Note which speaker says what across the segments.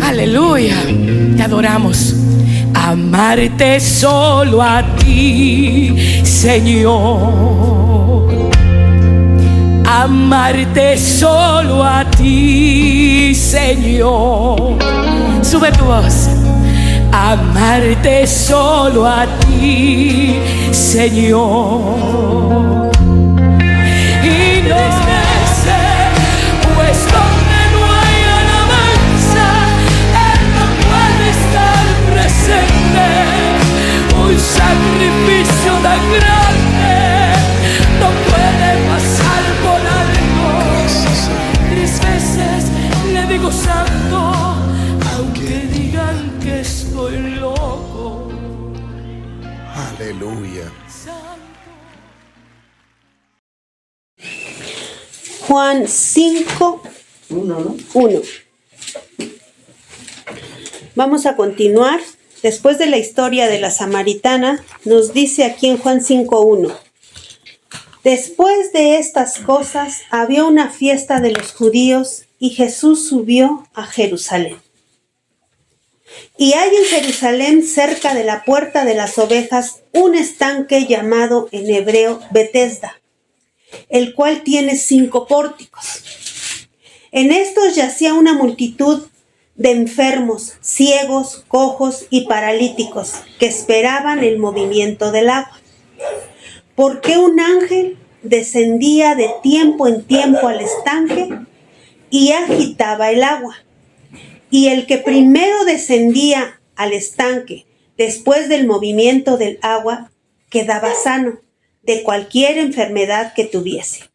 Speaker 1: Aleluya, te adoramos. Amarte solo a ti, Señor. Amarte solo a ti, Señor. Sube tu voz. Amarte solo a ti, Señor. Y no sé, pues donde no hay alabanza, Él no puede estar presente. Un sacrificio tan grande no puede pasar por alto. 3 veces le digo santo, aunque digan que estoy loco.
Speaker 2: Aleluya.
Speaker 3: Juan 5:1. Vamos a continuar. Después de la historia de la samaritana, nos dice aquí en Juan 5:1. Después de estas cosas, había una fiesta de los judíos y Jesús subió a Jerusalén. Y hay en Jerusalén, cerca de la puerta de las ovejas, un estanque llamado en hebreo Betesda, el cual tiene 5 pórticos. En estos yacía una multitud de enfermos, ciegos, cojos y paralíticos que esperaban el movimiento del agua. Porque un ángel descendía de tiempo en tiempo al estanque y agitaba el agua. Y el que primero descendía al estanque después del movimiento del agua quedaba sano de cualquier enfermedad que tuviese.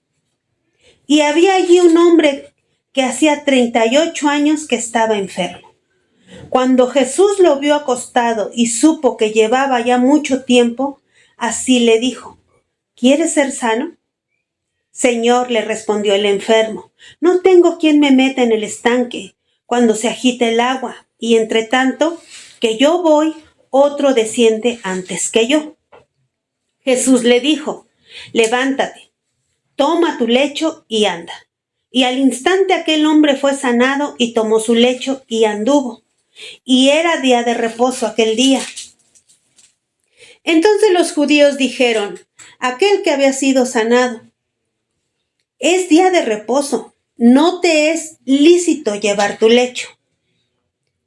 Speaker 3: Y había allí un hombre que hacía 38 años que estaba enfermo. Cuando Jesús lo vio acostado y supo que llevaba ya mucho tiempo, así le dijo: ¿Quieres ser sano? Señor, le respondió el enfermo, no tengo quien me meta en el estanque cuando se agita el agua, y entre tanto que yo voy, otro desciende antes que yo. Jesús le dijo: levántate, toma tu lecho y anda. Y al instante aquel hombre fue sanado y tomó su lecho y anduvo. Y era día de reposo aquel día. Entonces los judíos dijeron: aquel que había sido sanado, es día de reposo, no te es lícito llevar tu lecho.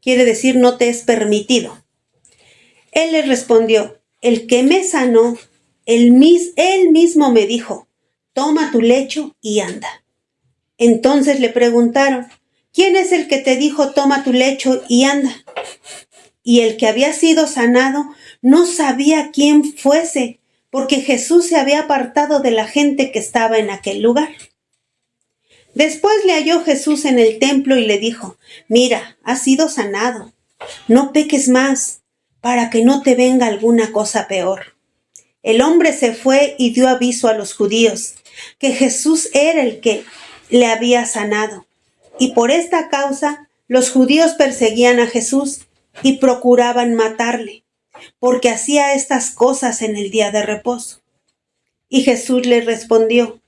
Speaker 3: Quiere decir, no te es permitido. Él les respondió: el que me sanó, él mismo me dijo: toma tu lecho y anda. Entonces le preguntaron: ¿quién es el que te dijo toma tu lecho y anda? Y el que había sido sanado no sabía quién fuese, porque Jesús se había apartado de la gente que estaba en aquel lugar. Después le halló Jesús en el templo y le dijo: mira, has sido sanado, no peques más, para que no te venga alguna cosa peor. El hombre se fue y dio aviso a los judíos que Jesús era el que le había sanado. Y por esta causa los judíos perseguían a Jesús y procuraban matarle, porque hacía estas cosas en el día de reposo. Y Jesús les respondió: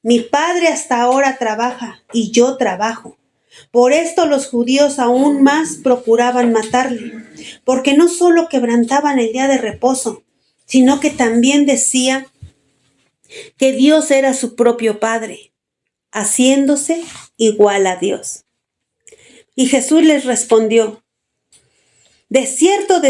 Speaker 3: mi Padre hasta ahora trabaja y yo trabajo. Por esto los judíos aún más procuraban matarle, porque no solo quebrantaban el día de reposo, sino que también decía que Dios era su propio Padre, haciéndose igual a Dios. Y Jesús les respondió: de cierto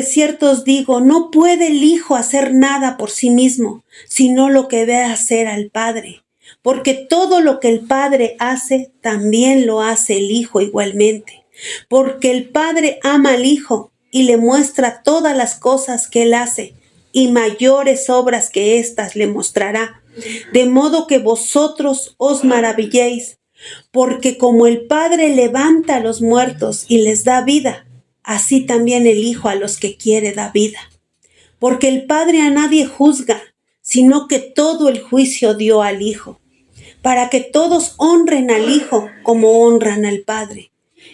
Speaker 3: os digo, no puede el Hijo hacer nada por sí mismo, sino lo que ve hacer al Padre. Porque todo lo que el Padre hace, también lo hace el Hijo igualmente. Porque el Padre ama al Hijo y le muestra todas las cosas que Él hace, y mayores obras que éstas le mostrará. De modo que vosotros os maravilléis, porque como el Padre levanta a los muertos y les da vida, así también el Hijo a los que quiere da vida. Porque el Padre a nadie juzga, sino que todo el juicio dio al Hijo, para que todos honren al Hijo como honran al Padre.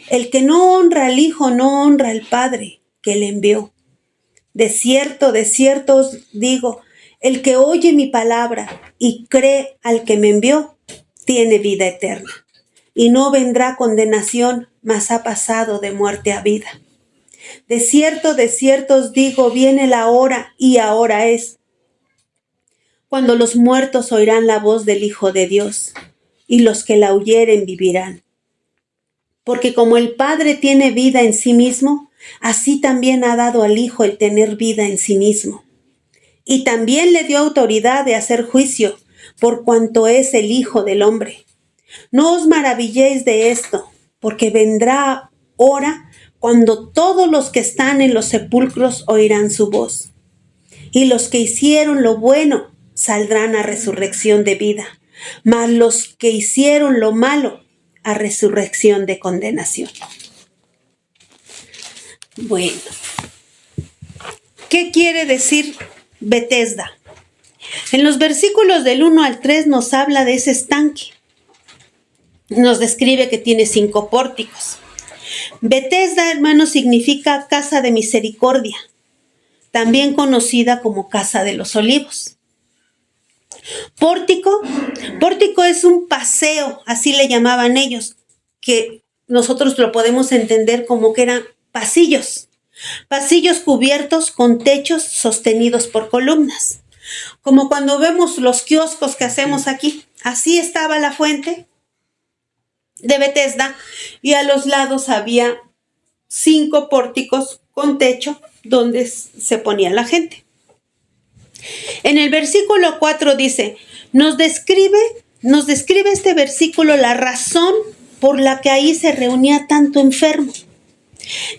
Speaker 3: El que no honra al Hijo no honra al Padre que le envió. De cierto os digo, el que oye mi palabra y cree al que me envió, tiene vida eterna. y no vendrá condenación, mas ha pasado de muerte a vida. De cierto os digo, viene la hora, y ahora es, cuando los muertos oirán la voz del Hijo de Dios, y los que la oyeren vivirán. Porque como el Padre tiene vida en sí mismo, así también ha dado al Hijo el tener vida en sí mismo. Y también le dio autoridad de hacer juicio, por cuanto es el Hijo del Hombre. No os maravilléis de esto, porque vendrá hora cuando todos los que están en los sepulcros oirán su voz. Y los que hicieron lo bueno saldrán a resurrección de vida, mas los que hicieron lo malo a resurrección de condenación. Bueno, ¿qué quiere decir Betesda? En los versículos del 1 al 3 nos habla de ese estanque. Nos describe que tiene 5 pórticos. Betesda, hermanos, significa casa de misericordia, también conocida como casa de los olivos. Pórtico es un paseo, así le llamaban ellos, que nosotros lo podemos entender como que eran pasillos cubiertos con techos sostenidos por columnas. Como cuando vemos los kioscos que hacemos aquí, así estaba la fuente de Betesda y a los lados había 5 pórticos con techo donde se ponía la gente. En el versículo 4 dice, nos describe este versículo la razón por la que ahí se reunía tanto enfermo,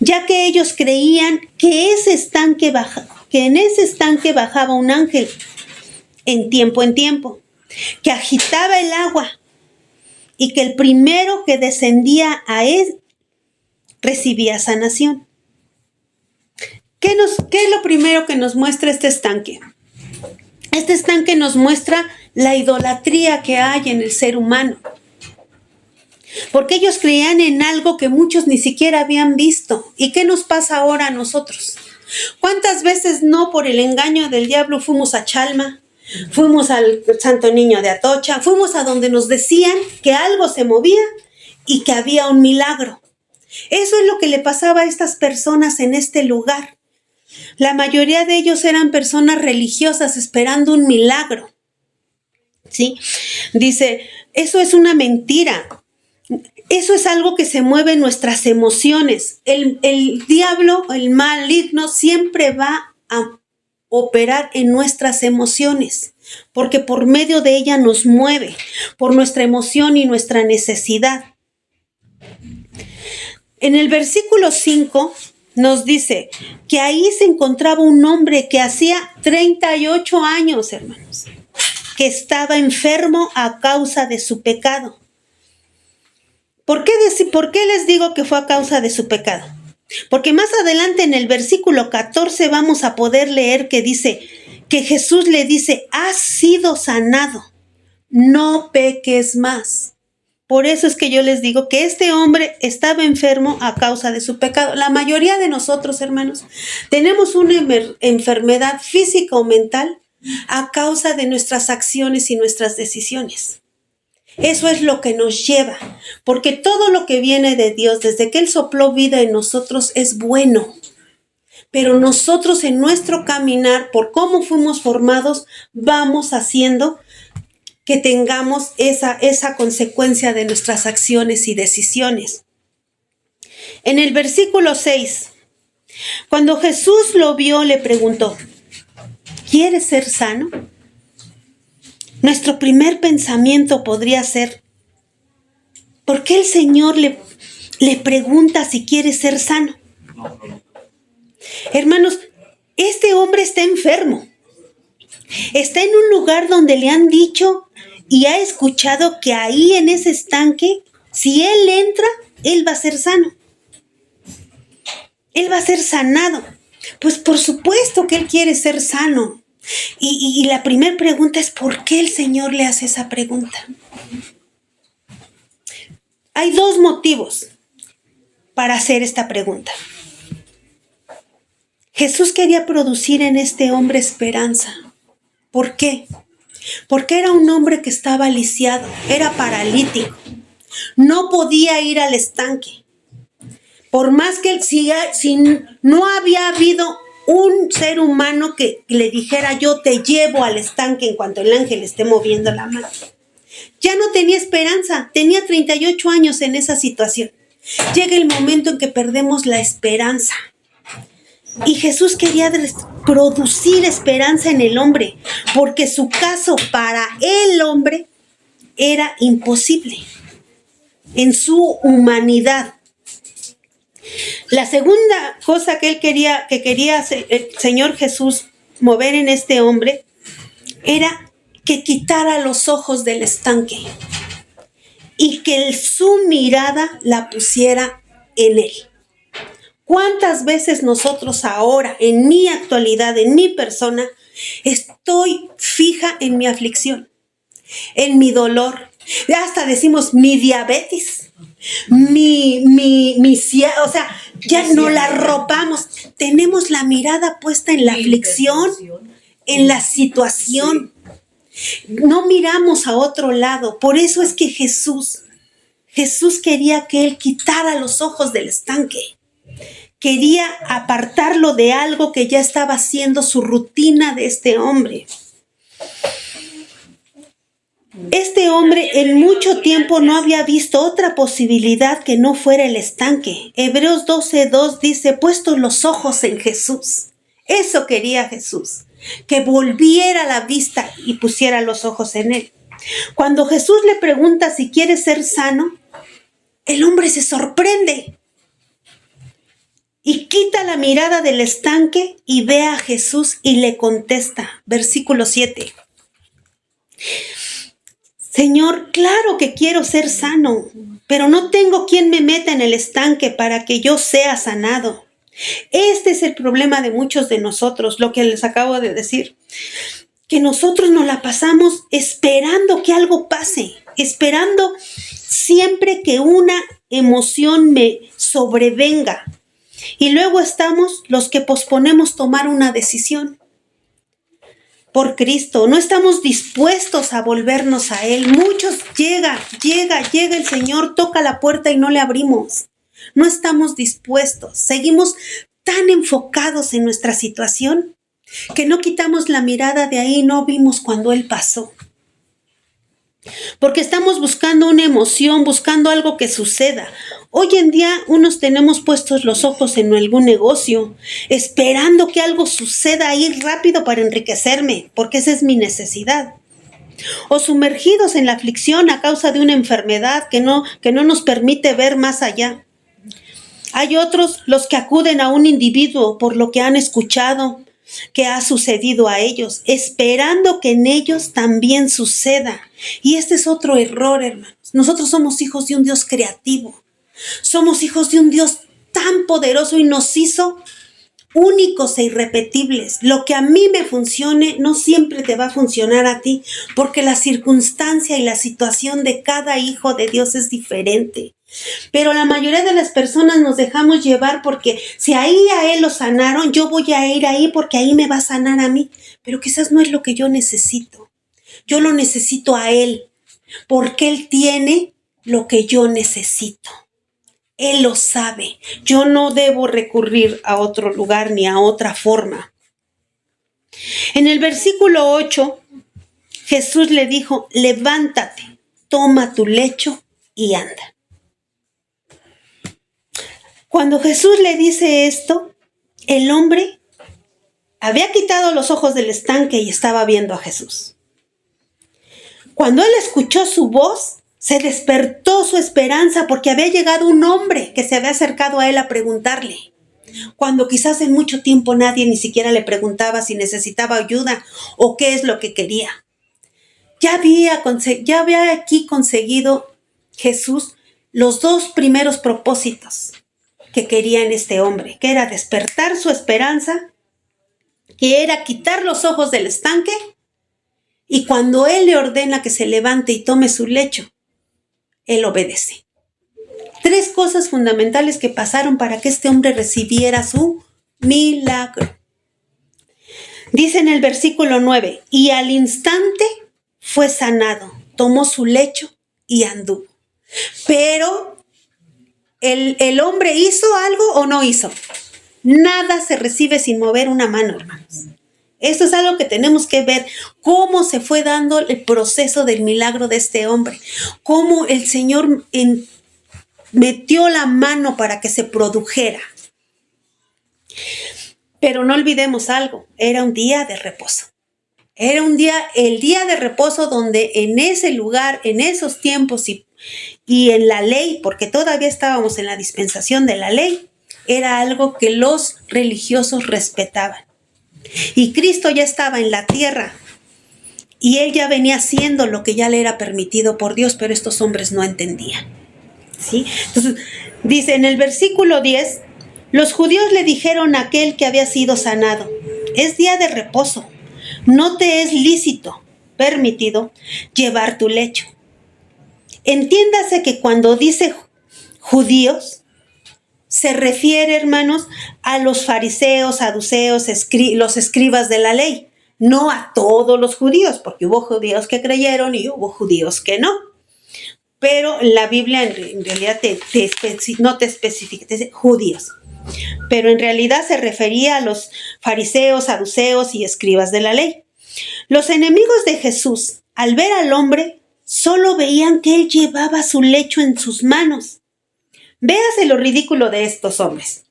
Speaker 3: ya que ellos creían que en ese estanque bajaba un ángel en tiempo, que agitaba el agua y que el primero que descendía a él recibía sanación. ¿Qué es lo primero que nos muestra este estanque? Este estanque nos muestra la idolatría que hay en el ser humano, porque ellos creían en algo que muchos ni siquiera habían visto. ¿Y qué nos pasa ahora a nosotros? ¿Cuántas veces no por el engaño del diablo fuimos a Chalma, fuimos al Santo Niño de Atocha, fuimos a donde nos decían que algo se movía y que había un milagro? Eso es lo que le pasaba a estas personas en este lugar. La mayoría de ellos eran personas religiosas esperando un milagro, ¿sí? Dice, eso es una mentira. Eso es algo que se mueve en nuestras emociones. El diablo, el maligno, siempre va a operar en nuestras emociones, porque por medio de ella nos mueve, por nuestra emoción y nuestra necesidad. En el versículo 5 nos dice que ahí se encontraba un hombre que hacía 38 años, hermanos, que estaba enfermo a causa de su pecado. ¿Por qué les digo que fue a causa de su pecado? Porque más adelante en el versículo 14 vamos a poder leer que dice que Jesús le dice, has sido sanado, no peques más. Por eso es que yo les digo que este hombre estaba enfermo a causa de su pecado. La mayoría de nosotros, hermanos, tenemos una enfermedad física o mental a causa de nuestras acciones y nuestras decisiones. Eso es lo que nos lleva, porque todo lo que viene de Dios, desde que Él sopló vida en nosotros, es bueno. Pero nosotros en nuestro caminar, por cómo fuimos formados, vamos haciendo que tengamos esa consecuencia de nuestras acciones y decisiones. En el versículo 6, cuando Jesús lo vio, le preguntó, ¿quieres ser sano? Nuestro primer pensamiento podría ser, ¿por qué el Señor le pregunta si quiere ser sano? Hermanos, este hombre está enfermo. Está en un lugar donde le han dicho y ha escuchado que ahí en ese estanque, si él entra, él va a ser sano. Él va a ser sanado. Pues por supuesto que él quiere ser sano. Y la primera pregunta es, ¿por qué el Señor le hace esa pregunta? Hay 2 motivos para hacer esta pregunta. Jesús quería producir en este hombre esperanza. ¿Por qué? Porque era un hombre que estaba lisiado, era paralítico. no podía ir al estanque. Por más que él siga, si no había habido un ser humano que le dijera, yo te llevo al estanque en cuanto el ángel esté moviendo la mano. Ya no tenía esperanza, tenía 38 años en esa situación. Llega el momento en que perdemos la esperanza. Y Jesús quería producir esperanza en el hombre, porque su caso para el hombre era imposible en su humanidad. La segunda cosa que quería el Señor Jesús mover en este hombre era que quitara los ojos del estanque y que su mirada la pusiera en él. ¿Cuántas veces nosotros ahora, en mi actualidad, en mi persona, estoy fija en mi aflicción, en mi dolor? Hasta decimos mi diabetes, o sea, ya no la arropamos. Tenemos la mirada puesta en la aflicción, en la situación. No miramos a otro lado. Por eso es que Jesús quería que él quitara los ojos del estanque. Quería apartarlo de algo que ya estaba siendo su rutina de este hombre. Este hombre en mucho tiempo no había visto otra posibilidad que no fuera el estanque. Hebreos 12:2 dice, puestos los ojos en Jesús. Eso quería Jesús, que volviera la vista y pusiera los ojos en él. Cuando Jesús le pregunta si quiere ser sano, el hombre se sorprende y quita la mirada del estanque y ve a Jesús y le contesta. Versículo 7. Señor, claro que quiero ser sano, pero no tengo quien me meta en el estanque para que yo sea sanado. Este es el problema de muchos de nosotros, lo que les acabo de decir, que nosotros nos la pasamos esperando que algo pase, esperando siempre que una emoción me sobrevenga. Y luego estamos los que posponemos tomar una decisión por Cristo. No estamos dispuestos a volvernos a Él. Muchos llega el Señor, toca la puerta y no le abrimos. No estamos dispuestos. Seguimos tan enfocados en nuestra situación que no quitamos la mirada de ahí y no vimos cuando Él pasó. Porque estamos buscando una emoción, buscando algo que suceda. Hoy en día unos tenemos puestos los ojos en algún negocio, esperando que algo suceda ahí rápido para enriquecerme, porque esa es mi necesidad. O sumergidos en la aflicción a causa de una enfermedad que no nos permite ver más allá. Hay otros los que acuden a un individuo por lo que han escuchado que ha sucedido a ellos, esperando que en ellos también suceda. Y este es otro error, hermanos. Nosotros somos hijos de un Dios creativo. Somos hijos de un Dios tan poderoso y nos hizo únicos e irrepetibles. Lo que a mí me funcione no siempre te va a funcionar a ti, porque la circunstancia y la situación de cada hijo de Dios es diferente. Pero la mayoría de las personas nos dejamos llevar porque si ahí a él lo sanaron, yo voy a ir ahí porque ahí me va a sanar a mí. Pero quizás no es lo que yo necesito. Yo lo necesito a él porque él tiene lo que yo necesito. Él lo sabe. Yo no debo recurrir a otro lugar ni a otra forma. En el versículo 8, Jesús le dijo, levántate, toma tu lecho y anda. Cuando Jesús le dice esto, el hombre había quitado los ojos del estanque y estaba viendo a Jesús. Cuando él escuchó su voz, se despertó su esperanza porque había llegado un hombre que se había acercado a él a preguntarle. Cuando quizás en mucho tiempo nadie ni siquiera le preguntaba si necesitaba ayuda o qué es lo que quería. Ya había aquí conseguido Jesús los dos primeros propósitos que quería en este hombre, que era despertar su esperanza, que era quitar los ojos del estanque, y cuando él le ordena que se levante y tome su lecho, él obedece. 3 cosas fundamentales que pasaron para que este hombre recibiera su milagro. Dice en el versículo 9, y al instante fue sanado, tomó su lecho y anduvo. Pero ¿el hombre hizo algo o no hizo? Nada se recibe sin mover una mano, hermanos. Esto es algo que tenemos que ver, cómo se fue dando el proceso del milagro de este hombre, cómo el Señor metió la mano para que se produjera. Pero no olvidemos algo, era un día de reposo. Era el día de reposo donde en ese lugar, en esos tiempos y en la ley, porque todavía estábamos en la dispensación de la ley, era algo que los religiosos respetaban. Y Cristo ya estaba en la tierra y Él ya venía haciendo lo que ya le era permitido por Dios, pero estos hombres no entendían. ¿Sí? Entonces, dice en el versículo 10, los judíos le dijeron a aquel que había sido sanado, es día de reposo, no te es lícito, permitido, llevar tu lecho. Entiéndase que cuando dice judíos, se refiere, hermanos, a los fariseos, saduceos, los escribas de la ley, no a todos los judíos, porque hubo judíos que creyeron y hubo judíos que no. Pero la Biblia en realidad no te especifica, te dice judíos. Pero en realidad se refería a los fariseos, saduceos y escribas de la ley. Los enemigos de Jesús, al ver al hombre, solo veían que él llevaba su lecho en sus manos. Véase lo ridículo de estos hombres,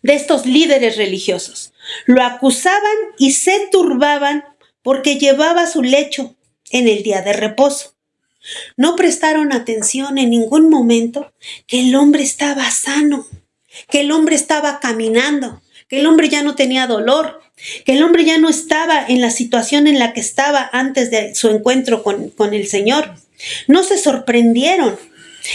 Speaker 3: de estos líderes religiosos. Lo acusaban y se turbaban porque llevaba su lecho en el día de reposo. No prestaron atención en ningún momento que el hombre estaba sano, que el hombre estaba caminando, que el hombre ya no tenía dolor, que el hombre ya no estaba en la situación en la que estaba antes de su encuentro con el Señor. No se sorprendieron,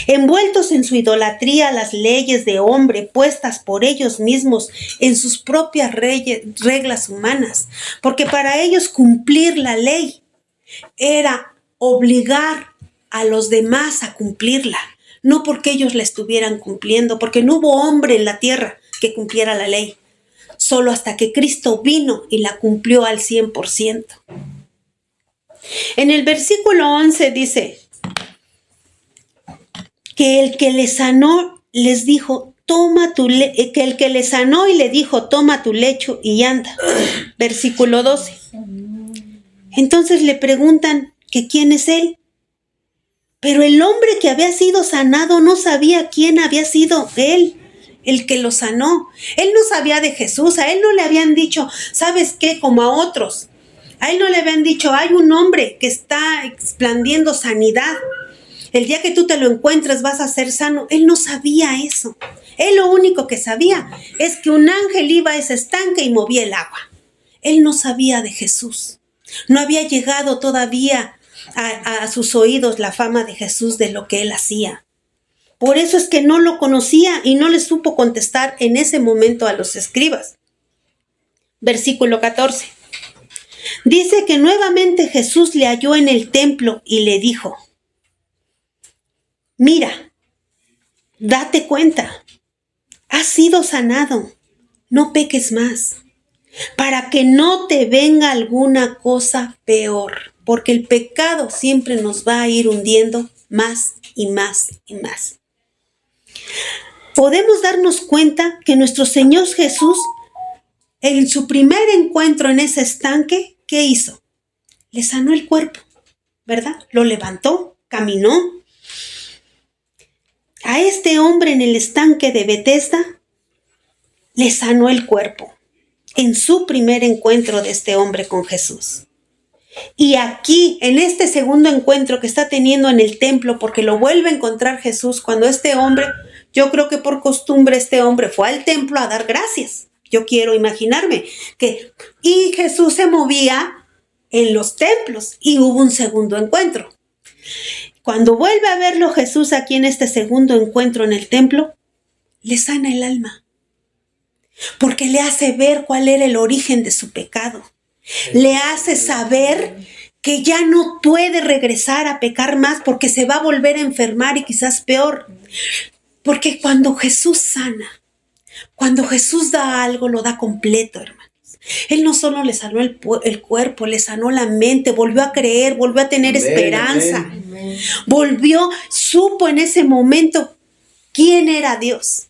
Speaker 3: envueltos en su idolatría a las leyes de hombre puestas por ellos mismos en sus propias reglas humanas, porque para ellos cumplir la ley era obligar a los demás a cumplirla, no porque ellos la estuvieran cumpliendo, porque no hubo hombre en la tierra que cumpliera la ley, solo hasta que Cristo vino y la cumplió al 100%. En el versículo 11 dice que el que le sanó les dijo, que el que le sanó y le dijo, toma tu lecho y anda. Versículo 12. Entonces le preguntan que quién es él. Pero el hombre que había sido sanado no sabía quién había sido él, el que lo sanó. Él no sabía de Jesús, a él no le habían dicho, ¿sabes qué? Como a otros. A él no le habían dicho, hay un hombre que está expandiendo sanidad. El día que tú te lo encuentres vas a ser sano. Él no sabía eso. Él lo único que sabía es que un ángel iba a ese estanque y movía el agua. Él no sabía de Jesús. No había llegado todavía a sus oídos la fama de Jesús, de lo que él hacía. Por eso es que no lo conocía y no le supo contestar en ese momento a los escribas. Versículo 14. Dice que nuevamente Jesús le halló en el templo y le dijo, mira, date cuenta, has sido sanado, no peques más, para que no te venga alguna cosa peor, porque el pecado siempre nos va a ir hundiendo más y más y más. Podemos darnos cuenta que nuestro Señor Jesús, en su primer encuentro en ese estanque, ¿qué hizo? Le sanó el cuerpo, ¿verdad? Lo levantó, caminó. A este hombre en el estanque de Betesda le sanó el cuerpo en su primer encuentro de este hombre con Jesús. Y aquí, en este segundo encuentro que está teniendo en el templo, porque lo vuelve a encontrar Jesús, cuando este hombre, yo creo que por costumbre este hombre fue al templo a dar gracias. Yo quiero imaginarme y Jesús se movía en los templos y hubo un segundo encuentro. Cuando vuelve a verlo Jesús aquí en este segundo encuentro en el templo, le sana el alma, porque le hace ver cuál era el origen de su pecado. Le hace saber que ya no puede regresar a pecar más porque se va a volver a enfermar y quizás peor. Porque cuando Jesús sana, cuando Jesús da algo, lo da completo, hermanos. Él no solo le sanó el cuerpo, le sanó la mente, volvió a creer, volvió a tener esperanza. Supo en ese momento quién era Dios,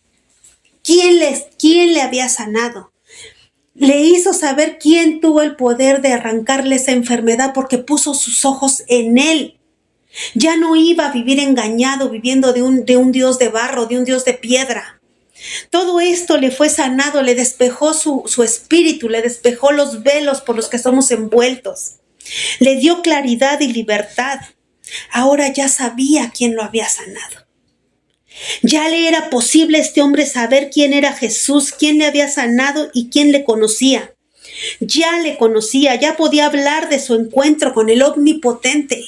Speaker 3: quién le había sanado. Le hizo saber quién tuvo el poder de arrancarle esa enfermedad porque puso sus ojos en Él. Ya no iba a vivir engañado, viviendo de un Dios de barro, de un Dios de piedra. Todo esto le fue sanado, le despejó su espíritu, le despejó los velos por los que somos envueltos. Le dio claridad y libertad. Ahora ya sabía quién lo había sanado. Ya le era posible a este hombre saber quién era Jesús, quién le había sanado y quién le conocía. Ya le conocía, ya podía hablar de su encuentro con el Omnipotente.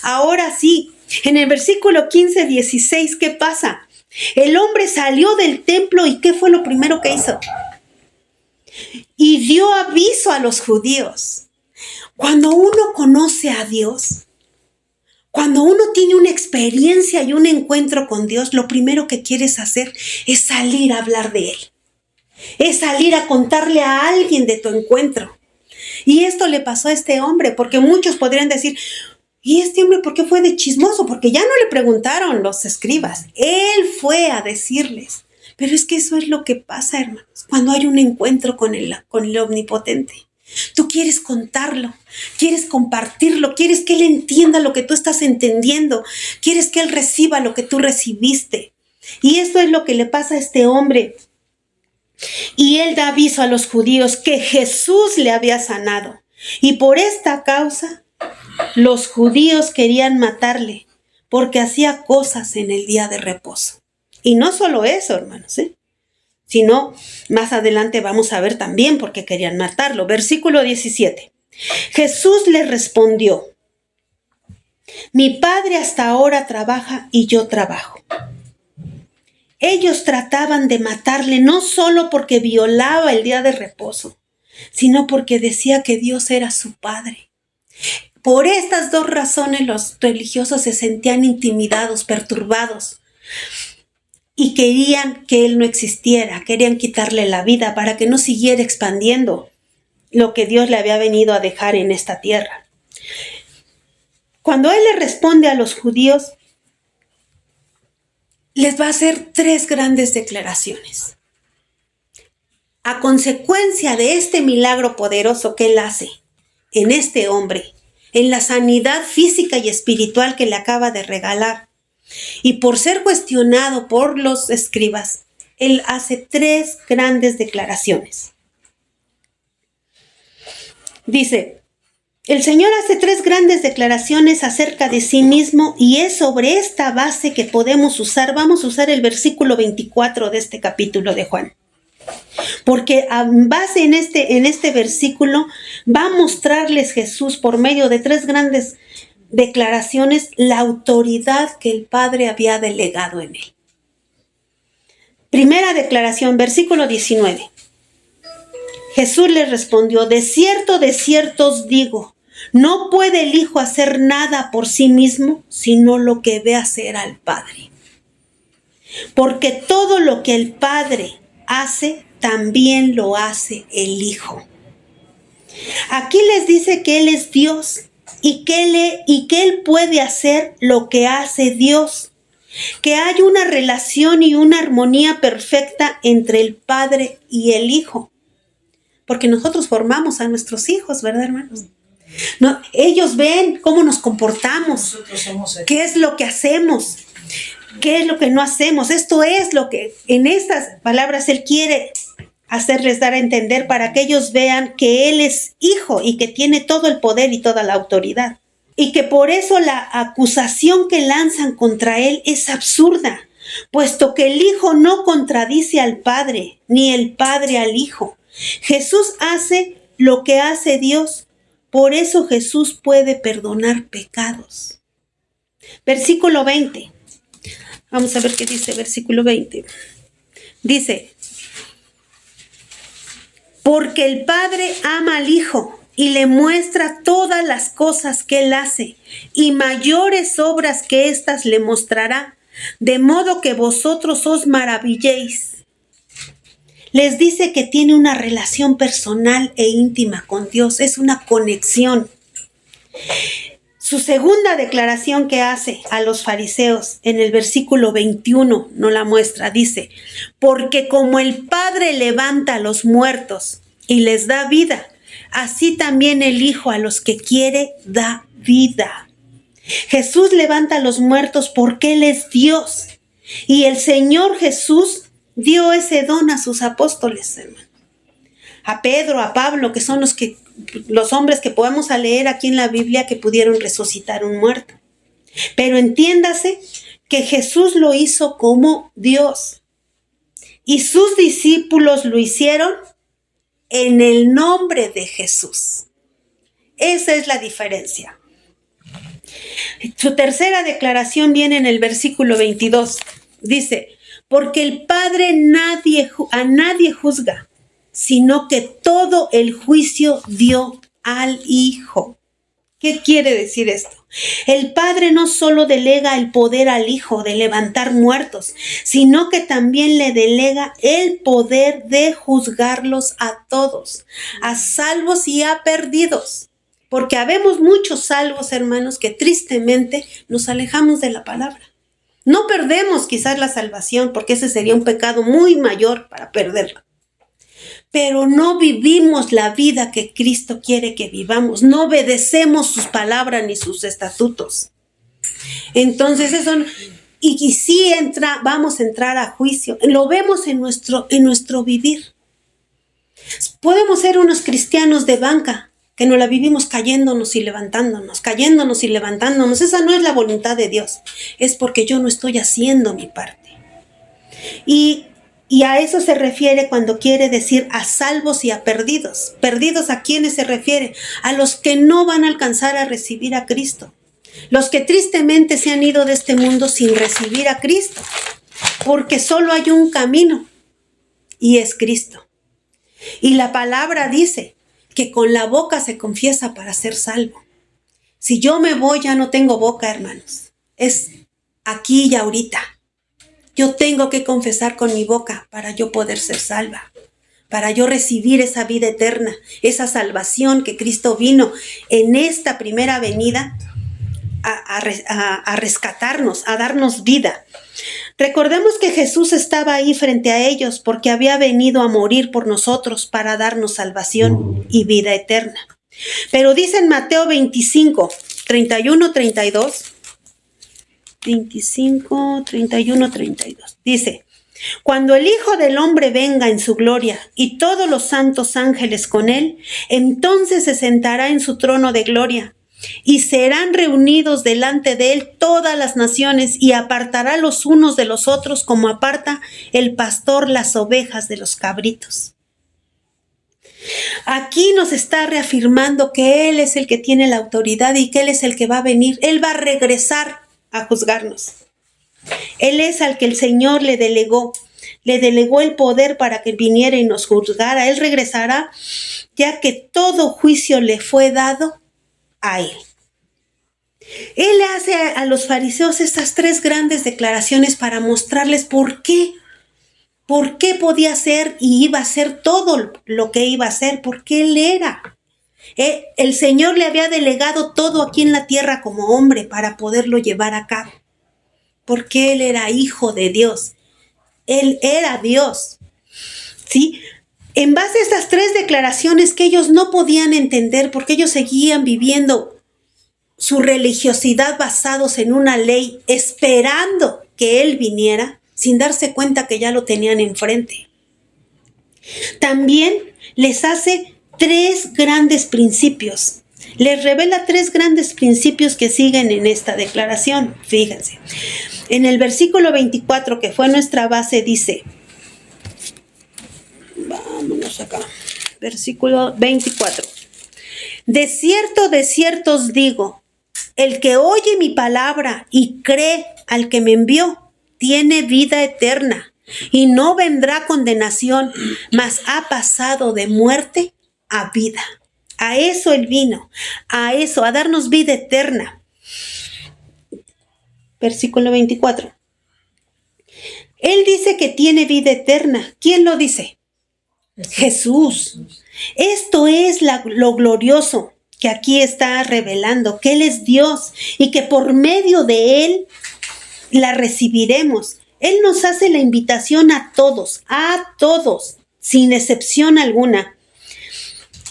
Speaker 3: Ahora sí, en el versículo 15-16, ¿qué pasa? El hombre salió del templo y ¿qué fue lo primero que hizo? Y dio aviso a los judíos. Cuando uno conoce a Dios, cuando uno tiene una experiencia y un encuentro con Dios, lo primero que quieres hacer es salir a hablar de Él. Es salir a contarle a alguien de tu encuentro. Y esto le pasó a este hombre, porque muchos podrían decir, ¿y este hombre por qué fue de chismoso? Porque ya no le preguntaron los escribas. Él fue a decirles. Pero es que eso es lo que pasa, hermanos, cuando hay un encuentro con el Omnipotente. Tú quieres contarlo, quieres compartirlo, quieres que Él entienda lo que tú estás entendiendo, quieres que Él reciba lo que tú recibiste. Y esto es lo que le pasa a este hombre. Y él da aviso a los judíos que Jesús le había sanado. Y por esta causa, los judíos querían matarle, porque hacía cosas en el día de reposo. Y no solo eso, hermanos, sino más adelante vamos a ver también por qué querían matarlo. Versículo 17. Jesús les respondió: mi Padre hasta ahora trabaja y yo trabajo. Ellos trataban de matarle no solo porque violaba el día de reposo, sino porque decía que Dios era su Padre. Por estas dos razones los religiosos se sentían intimidados, perturbados, y querían que Él no existiera, querían quitarle la vida para que no siguiera expandiendo lo que Dios le había venido a dejar en esta tierra. Cuando Él le responde a los judíos, les va a hacer 3 grandes declaraciones. A consecuencia de este milagro poderoso que Él hace en este hombre, en la sanidad física y espiritual que le acaba de regalar, y por ser cuestionado por los escribas, Él hace 3 grandes declaraciones. Dice, el Señor hace 3 grandes declaraciones acerca de sí mismo y es sobre esta base que podemos usar. Vamos a usar el versículo 24 de este capítulo de Juan. Porque en base en este versículo va a mostrarles Jesús por medio de 3 grandes declaraciones la autoridad que el Padre había delegado en Él. Primera declaración, versículo 19. Jesús les respondió: de cierto os digo, no puede el Hijo hacer nada por sí mismo, sino lo que ve hacer al Padre. Porque todo lo que el Padre hace, también lo hace el Hijo. Aquí les dice que Él es Dios y que Él puede hacer lo que hace Dios. Que hay una relación y una armonía perfecta entre el Padre y el Hijo. Porque nosotros formamos a nuestros hijos, ¿verdad, hermanos? No, ellos ven cómo nos comportamos, qué es lo que hacemos, qué es lo que no hacemos. Esto es lo que en estas palabras Él quiere hacerles dar a entender para que ellos vean que Él es Hijo y que tiene todo el poder y toda la autoridad. Y que por eso la acusación que lanzan contra Él es absurda, puesto que el Hijo no contradice al Padre, ni el Padre al Hijo. Jesús hace lo que hace Dios, por eso Jesús puede perdonar pecados. Versículo 20. Vamos a ver qué dice versículo 20. Dice, porque el Padre ama al Hijo y le muestra todas las cosas que Él hace, y mayores obras que éstas le mostrará, de modo que vosotros os maravilléis. Les dice que tiene una relación personal e íntima con Dios, es una conexión. Su segunda declaración que hace a los fariseos en el versículo 21 no la muestra, dice, porque como el Padre levanta a los muertos y les da vida, así también el Hijo a los que quiere da vida. Jesús levanta a los muertos porque Él es Dios. Y el Señor Jesús dio ese don a sus apóstoles, hermano. A Pedro, a Pablo, que son los hombres que podemos leer aquí en la Biblia que pudieron resucitar un muerto. Pero entiéndase que Jesús lo hizo como Dios. Y sus discípulos lo hicieron en el nombre de Jesús. Esa es la diferencia. Su tercera declaración viene en el versículo 22. Dice, porque el Padre a nadie juzga, sino que todo el juicio dio al Hijo. ¿Qué quiere decir esto? El Padre no solo delega el poder al Hijo de levantar muertos, sino que también le delega el poder de juzgarlos a todos, a salvos y a perdidos. Porque habemos muchos salvos, hermanos, que tristemente nos alejamos de la palabra. No perdemos quizás la salvación, porque ese sería un pecado muy mayor para perderla. Pero no vivimos la vida que Cristo quiere que vivamos. No obedecemos sus palabras ni sus estatutos. Entonces eso, y sí vamos a entrar a juicio. Lo vemos en nuestro vivir. Podemos ser unos cristianos de banca, que nos la vivimos cayéndonos y levantándonos, cayéndonos y levantándonos. Esa no es la voluntad de Dios. Es porque yo no estoy haciendo mi parte. Y a eso se refiere cuando quiere decir a salvos y a perdidos. ¿Perdidos a quiénes se refiere? A los que no van a alcanzar a recibir a Cristo. Los que tristemente se han ido de este mundo sin recibir a Cristo. Porque solo hay un camino y es Cristo. Y la palabra dice que con la boca se confiesa para ser salvo. Si yo me voy, ya no tengo boca, hermanos. Es aquí y ahorita. Yo tengo que confesar con mi boca para yo poder ser salva, para yo recibir esa vida eterna, esa salvación que Cristo vino en esta primera venida a rescatarnos, a darnos vida. Recordemos que Jesús estaba ahí frente a ellos porque había venido a morir por nosotros para darnos salvación y vida eterna. Pero dice en Mateo 25, 31, 32, 25, 31, 32, dice, cuando el Hijo del Hombre venga en su gloria y todos los santos ángeles con él, entonces se sentará en su trono de gloria. Y serán reunidos delante de él todas las naciones y apartará los unos de los otros como aparta el pastor las ovejas de los cabritos. Aquí nos está reafirmando que Él es el que tiene la autoridad y que Él es el que va a venir. Él va a regresar a juzgarnos. Él es al que el Señor le delegó el poder para que viniera y nos juzgara. Él regresará ya que todo juicio le fue dado a Él. Él hace a los fariseos estas tres grandes declaraciones para mostrarles por qué podía ser y iba a hacer todo lo que iba a hacer, porque Él era. El Señor le había delegado todo aquí en la tierra como hombre para poderlo llevar a cabo, porque Él era hijo de Dios. Él era Dios. ¿Sí? En base a estas tres declaraciones que ellos no podían entender porque ellos seguían viviendo su religiosidad basados en una ley, esperando que Él viniera, sin darse cuenta que ya lo tenían enfrente. También les hace tres grandes principios. Les revela tres grandes principios que siguen en esta declaración. Fíjense. En el versículo 24, que fue nuestra base, dice, vámonos acá, versículo 24. De cierto os digo, el que oye mi palabra y cree al que me envió, tiene vida eterna y no vendrá condenación, mas ha pasado de muerte a vida. A eso Él vino, a darnos vida eterna. Versículo 24. Él dice que tiene vida eterna. ¿Quién lo dice? Jesús. Esto es lo glorioso. que aquí está revelando, que Él es Dios y que por medio de Él la recibiremos. Él nos hace la invitación a todos, sin excepción alguna,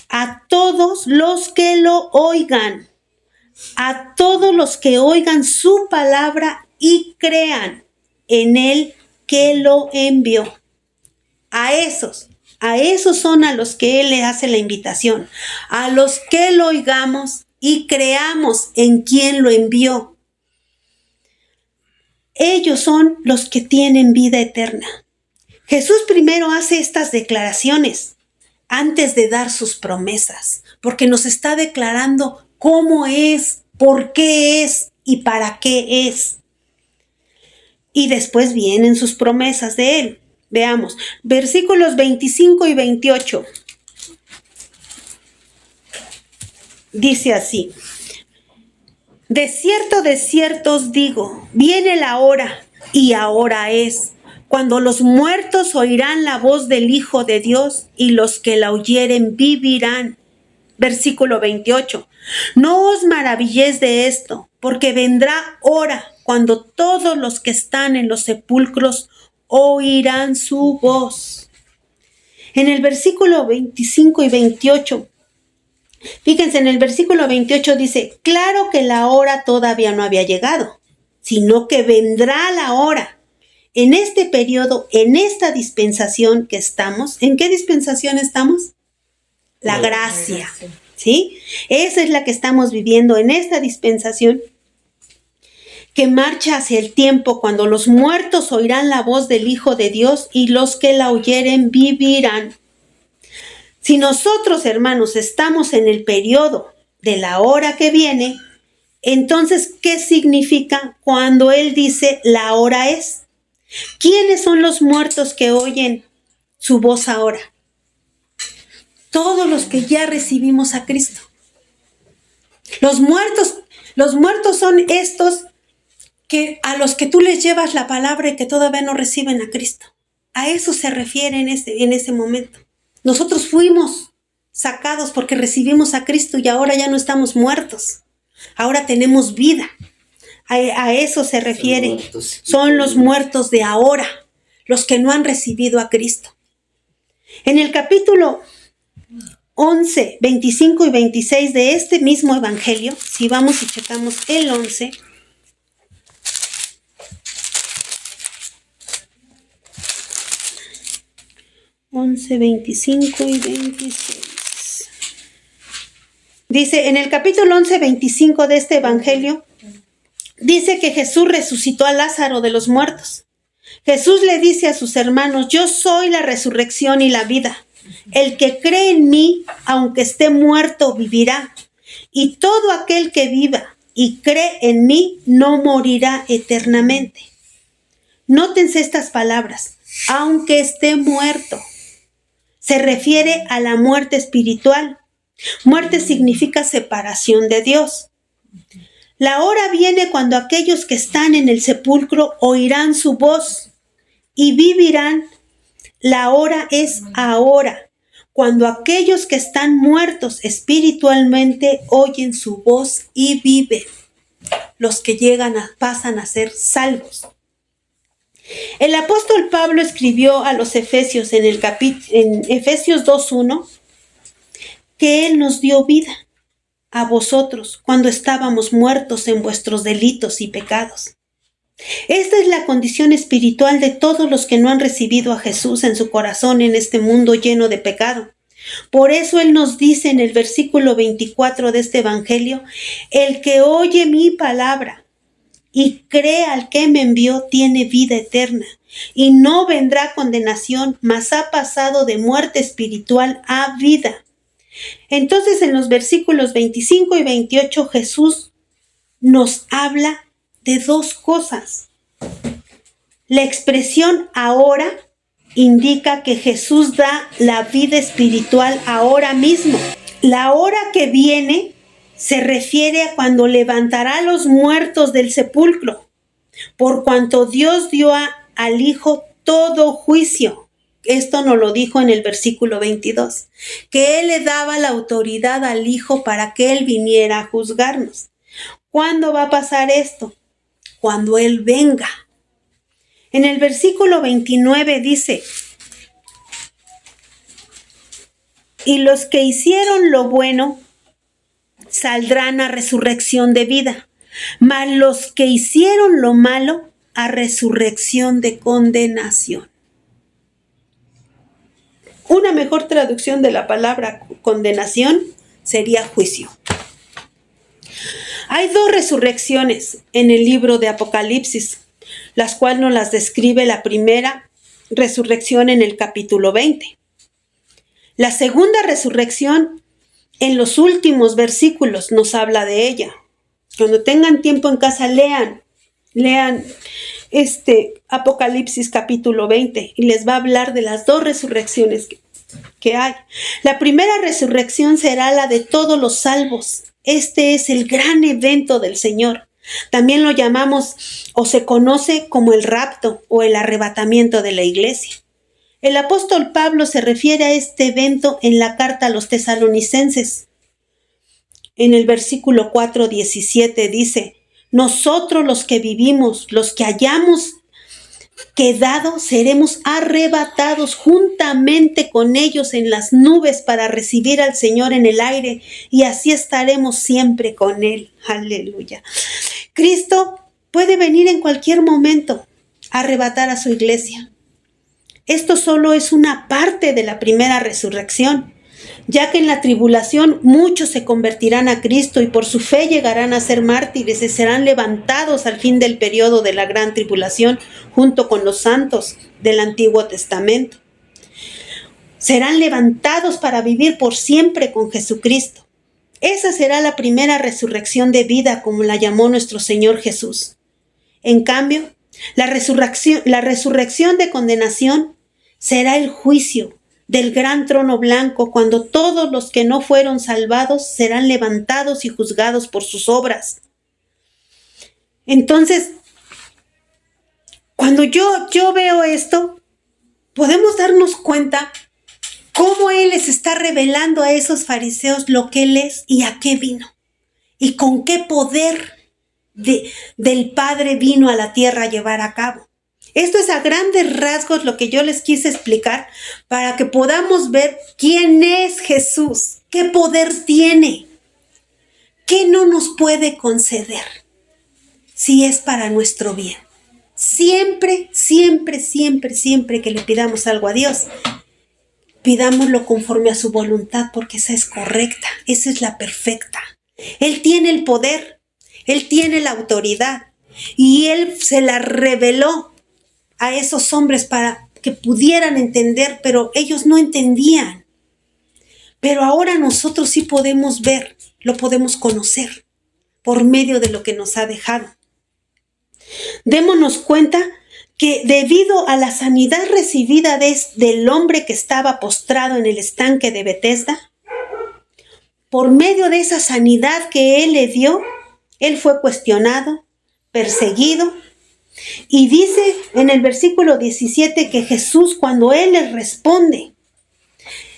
Speaker 3: a todos los que lo oigan, a todos los que oigan su palabra y crean en Él que lo envió. A esos son a los que Él le hace la invitación, a los que lo oigamos y creamos en quien lo envió. Ellos son los que tienen vida eterna. Jesús primero hace estas declaraciones antes de dar sus promesas, porque nos está declarando cómo es, por qué es y para qué es. Y después vienen sus promesas de Él. Veamos, versículos 25 y 28. Dice así: de cierto os digo, viene la hora, y ahora es, cuando los muertos oirán la voz del Hijo de Dios, y los que la oyeren vivirán. Versículo 28. No os maravilléis de esto, porque vendrá hora cuando todos los que están en los sepulcros oirán su voz. En el versículo 25 y 28, fíjense, en el versículo 28 dice, claro que la hora todavía no había llegado, sino que vendrá la hora. En este periodo, en esta dispensación que estamos, ¿en qué dispensación estamos? La gracia, ¿sí? Esa es la que estamos viviendo en esta dispensación que marcha hacia el tiempo cuando los muertos oirán la voz del Hijo de Dios y los que la oyeren vivirán. Si nosotros, hermanos, estamos en el periodo de la hora que viene, entonces, ¿qué significa cuando Él dice la hora es? ¿Quiénes son los muertos que oyen su voz ahora? Todos los que ya recibimos a Cristo. Los muertos son estos que a los que tú les llevas la palabra y que todavía no reciben a Cristo. A eso se refiere en ese momento. Nosotros fuimos sacados porque recibimos a Cristo y ahora ya no estamos muertos. Ahora tenemos vida. A eso se refiere. Son los muertos de ahora, los que no han recibido a Cristo. En el capítulo 11, 25 y 26 de este mismo evangelio, si vamos y checamos el 11, once, 25 y 26. Dice, en el capítulo 11, 25 de este evangelio, dice que Jesús resucitó a Lázaro de los muertos. Jesús le dice a sus hermanos, yo soy la resurrección y la vida. El que cree en mí, aunque esté muerto, vivirá. Y todo aquel que viva y cree en mí, no morirá eternamente. Nótense estas palabras, aunque esté muerto. Se refiere a la muerte espiritual. Muerte significa separación de Dios. La hora viene cuando aquellos que están en el sepulcro oirán su voz y vivirán. La hora es ahora, cuando aquellos que están muertos espiritualmente oyen su voz y viven. Los que pasan a ser salvos. El apóstol Pablo escribió a los Efesios en Efesios 2:1 que Él nos dio vida a vosotros cuando estábamos muertos en vuestros delitos y pecados. Esta es la condición espiritual de todos los que no han recibido a Jesús en su corazón en este mundo lleno de pecado. Por eso Él nos dice en el versículo 24 de este evangelio, el que oye mi palabra y cree al que me envió tiene vida eterna y no vendrá condenación, mas ha pasado de muerte espiritual a vida. Entonces en los versículos 25 y 28 Jesús nos habla de dos cosas. La expresión ahora indica que Jesús da la vida espiritual ahora mismo. La hora que viene se refiere a cuando levantará a los muertos del sepulcro, por cuanto Dios dio al Hijo todo juicio. Esto nos lo dijo en el versículo 22, que Él le daba la autoridad al Hijo para que Él viniera a juzgarnos. ¿Cuándo va a pasar esto? Cuando Él venga. En el versículo 29 dice, y los que hicieron lo bueno saldrán a resurrección de vida, mas los que hicieron lo malo a resurrección de condenación. Una mejor traducción de la palabra condenación sería juicio. Hay dos resurrecciones en el libro de Apocalipsis, las cuales nos las describe la primera resurrección en el capítulo 20. La segunda resurrección, en los últimos versículos, nos habla de ella. Cuando tengan tiempo en casa, lean Apocalipsis capítulo 20 y les va a hablar de las dos resurrecciones que hay. La primera resurrección será la de todos los salvos. Este es el gran evento del Señor. También lo llamamos o se conoce como el rapto o el arrebatamiento de la iglesia. El apóstol Pablo se refiere a este evento en la carta a los tesalonicenses. En el versículo 4:17 dice, nosotros los que vivimos, los que hayamos quedado, seremos arrebatados juntamente con ellos en las nubes para recibir al Señor en el aire y así estaremos siempre con Él. Aleluya. Cristo puede venir en cualquier momento a arrebatar a su iglesia. Esto solo es una parte de la primera resurrección, ya que en la tribulación muchos se convertirán a Cristo y por su fe llegarán a ser mártires y serán levantados al fin del periodo de la gran tribulación junto con los santos del Antiguo Testamento. Serán levantados para vivir por siempre con Jesucristo. Esa será la primera resurrección de vida, como la llamó nuestro Señor Jesús. En cambio, la resurrección de condenación será el juicio del gran trono blanco, cuando todos los que no fueron salvados serán levantados y juzgados por sus obras. Entonces, cuando yo veo esto, podemos darnos cuenta cómo Él les está revelando a esos fariseos lo que Él es y a qué vino, y con qué poder del Padre vino a la tierra a llevar a cabo. Esto es a grandes rasgos lo que yo les quise explicar para que podamos ver quién es Jesús, qué poder tiene, qué no nos puede conceder si es para nuestro bien. Siempre, siempre, siempre, siempre que le pidamos algo a Dios, pidámoslo conforme a su voluntad, porque esa es correcta, esa es la perfecta. Él tiene el poder, Él tiene la autoridad y Él se la reveló a esos hombres para que pudieran entender, pero ellos no entendían. Pero ahora nosotros sí podemos ver, lo podemos conocer por medio de lo que nos ha dejado. Démonos cuenta que debido a la sanidad recibida del hombre que estaba postrado en el estanque de Betesda, por medio de esa sanidad que Él le dio, Él fue cuestionado, perseguido. Y dice en el versículo 17 que Jesús, cuando Él les responde,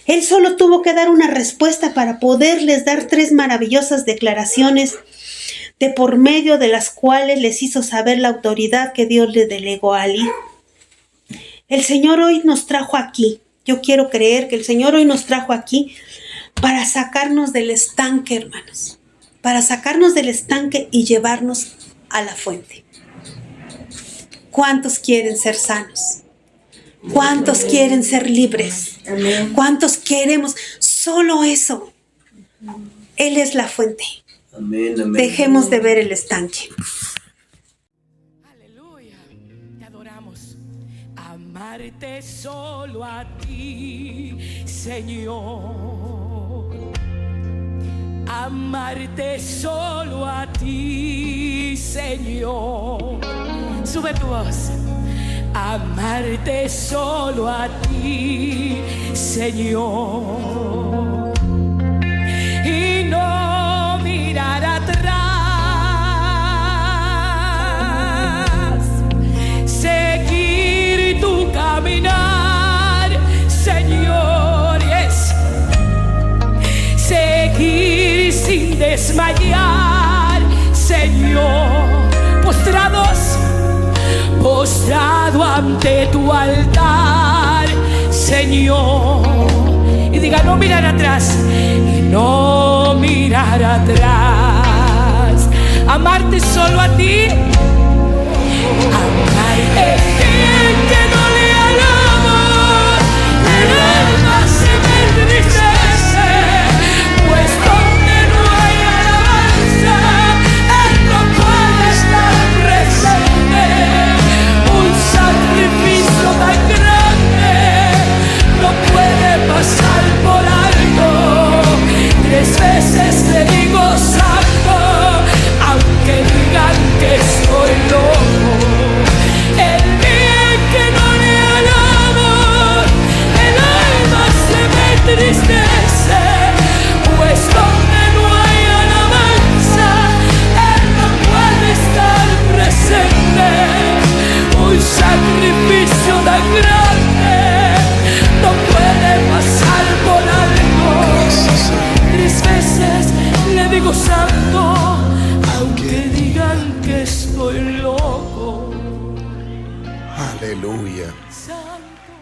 Speaker 3: Él solo tuvo que dar una respuesta para poderles dar 3 maravillosas declaraciones, de por medio de las cuales les hizo saber la autoridad que Dios le delegó al Hijo. El Señor hoy nos trajo aquí. Yo quiero creer que el Señor hoy nos trajo aquí para sacarnos del estanque, hermanos. Para sacarnos del estanque y llevarnos a la fuente. ¿Cuántos quieren ser sanos? ¿Cuántos quieren ser libres? ¿Cuántos queremos? Solo eso. Él es la fuente. Dejemos de ver el estanque.
Speaker 1: Aleluya, te adoramos. Amarte solo a ti, Señor. Amarte solo a ti, Señor. Sube tu voz. Amarte solo a ti, Señor. Y no mirar atrás. Seguir tu caminar desmayar, Señor. Postrado ante tu altar, Señor. Y diga, no mirar atrás, y no mirar atrás. Amarte solo a ti, amarte. El que no le alaba, el alma se me entristece, pues donde no hay alabanza, Él no puede estar presente. Un sacrificio tan grande no puede pasar por alto. 3 veces le digo santo, aunque digan que estoy loco. El día que no le alabo, el alma se me entristece, pues donde no hay alabanza, Él no puede estar presente. Un sacrificio tan grande no puede pasar por alto. 3 veces le digo santo, aunque digan que estoy loco.
Speaker 2: Aleluya.
Speaker 1: Santo.